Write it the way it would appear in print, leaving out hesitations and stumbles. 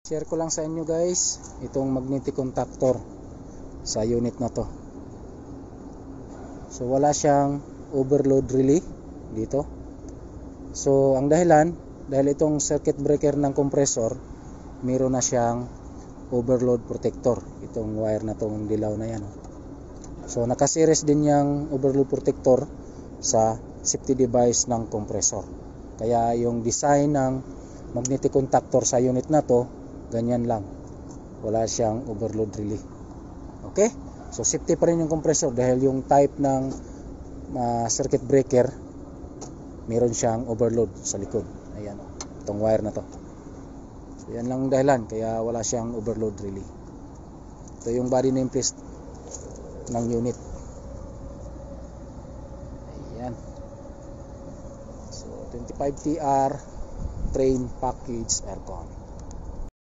Share ko lang sa inyo guys itong magnetic contactor sa unit na to. So wala siyang overload relay dito. So ang dahilan, dahil itong circuit breaker ng compressor, meron na siyang overload protector. Itong wire na tong dilaw na yan. So nakaseries din yung overload protector sa safety device ng compressor. Kaya yung design ng magnetic contactor sa unit na to, ganyan lang. Wala siyang overload relay. Okay? So safety pa rin yung compressor dahil yung type ng circuit breaker, meron siyang overload sa likod. Ayan, itong wire na to. So yan lang dahilan kaya wala siyang overload relay. Ito yung body nameplate ng unit. Ayan. So 25TR train package aircon.